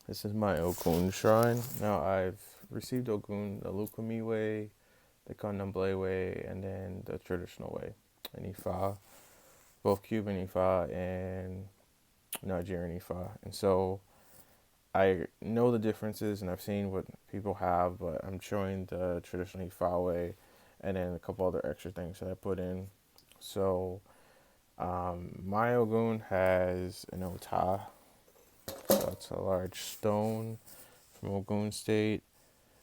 This is my Ogun Shrine. Now I've received Ogun the Lukumi way, the Candomblé way, and then the traditional way, in Ifa, both Cuban Ifa and Nigerian Ifa. And so I know the differences and I've seen what people have, but I'm showing the traditional Ifa way and then a couple other extra things that I put in. So my Ogun has an Ota, so it's a large stone from Ogun State.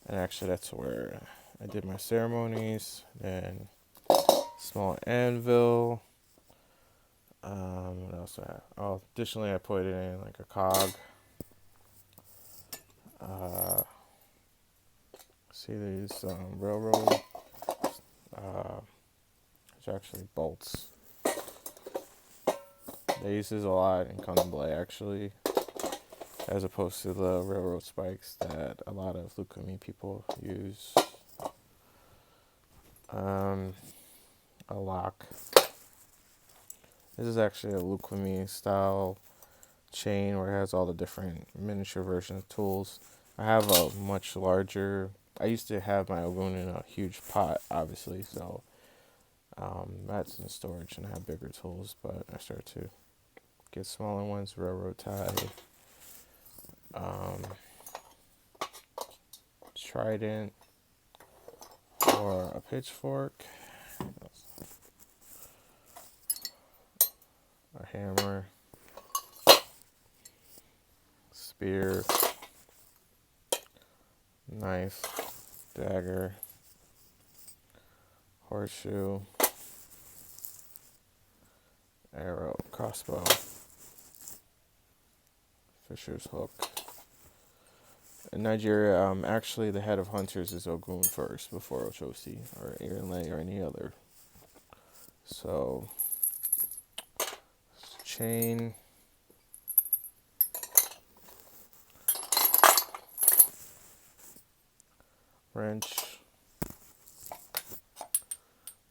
And actually, that's where I did my ceremonies. Then small anvil. What else do I have? Oh, additionally, I put it in like a cog. Uh, See these railroad. It's actually bolts. They use this a lot in Candomblé, actually, as opposed to the railroad spikes that a lot of Lukumi people use. A lock. This is actually a Lukumi style chain where it has all the different miniature versions of tools. I have a much larger. I used to have my Ogun in a huge pot, obviously, so that's in storage, and I have bigger tools. But I started to get smaller ones, railroad tie, um, trident, or a pitchfork, a hammer, spear, knife, dagger, horseshoe, arrow, crossbow, fisher's hook. In Nigeria, actually, the head of hunters is Ogun first before Ochosi or Erinle or any other. So, chain, wrench.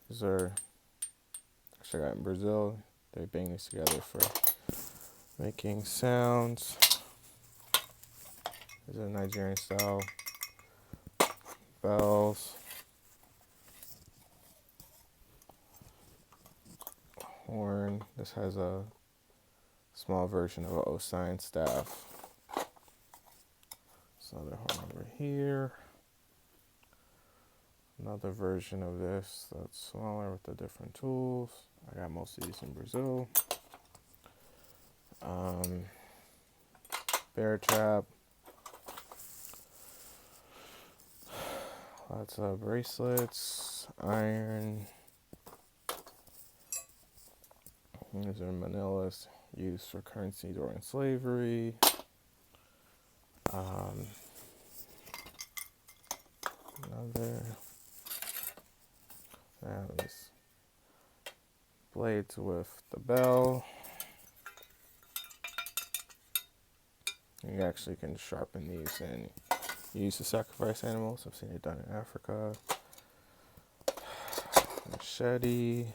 These are actually I got in Brazil. They bang these together for making sounds. These are Nigerian style bells, horn. This has a small version of an Osine staff. There's another horn over here. Another version of this that's smaller with the different tools. I got most of these in Brazil. Bear trap. Lots of bracelets, iron. These are manillas used for currency during slavery. Another. These blades with the bell. You actually can sharpen these and use to sacrifice animals. I've seen it done in Africa. Machete.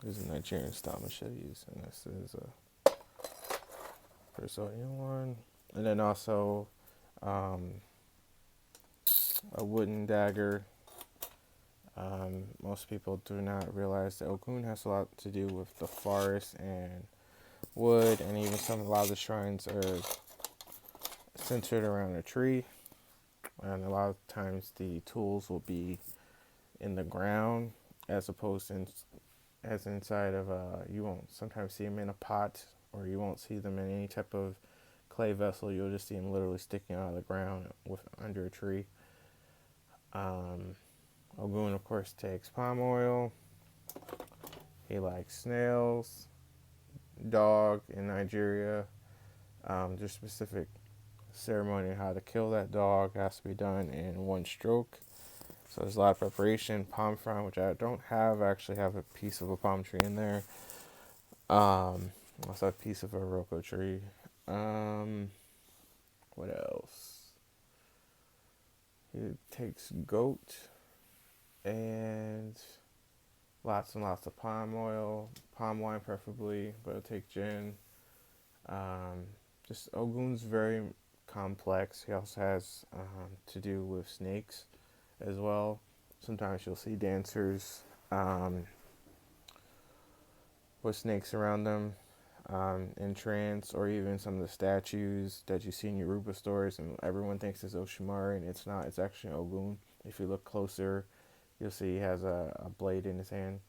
These are Nigerian style machetes, and this is a Brazilian one. And then also a wooden dagger. Most people do not realize that Ogun has a lot to do with the forest and wood, and even a lot of the shrines are centered around a tree. And a lot of times the tools will be in the ground as opposed to as inside of you won't sometimes see them in a pot, or you won't see them in any type of clay vessel. You'll just see them literally sticking out of the ground with under a tree. Ogun, of course, takes palm oil. He likes snails, dog in Nigeria. There's specific ceremony on how to kill that dog. It has to be done in one stroke. So there's a lot of preparation. Palm frond, which I don't have. I actually have a piece of a palm tree in there. Also a piece of a roko tree. What else? It takes goat and lots of palm oil, palm wine preferably, but it'll take gin, Um, just Ogun's very complex. He also has to do with snakes as well. Sometimes you'll see dancers um, with snakes around them in trance, or even some of the statues that you see in Yoruba stores, and everyone thinks it's Oshimari, and it's not. It's actually Ogun. If you look closer, you'll see he has a blade in his hand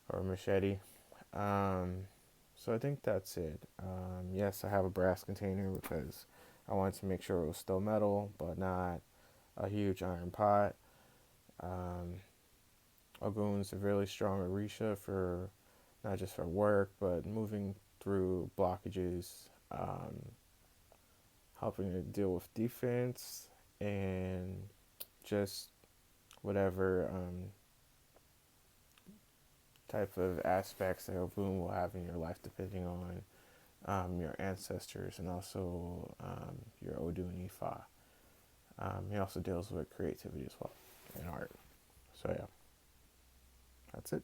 or a machete. Um, so I think that's it. Yes, I have a brass container because I wanted to make sure it was still metal, but not a huge iron pot. Um, Ogun's a really strong Orisha for not just for work, but moving through blockages, helping to deal with defense, and just whatever type of aspects that Ogun will have in your life, depending on your ancestors and also your Odu and Ifa. He also deals with creativity as well and art. So yeah, that's it.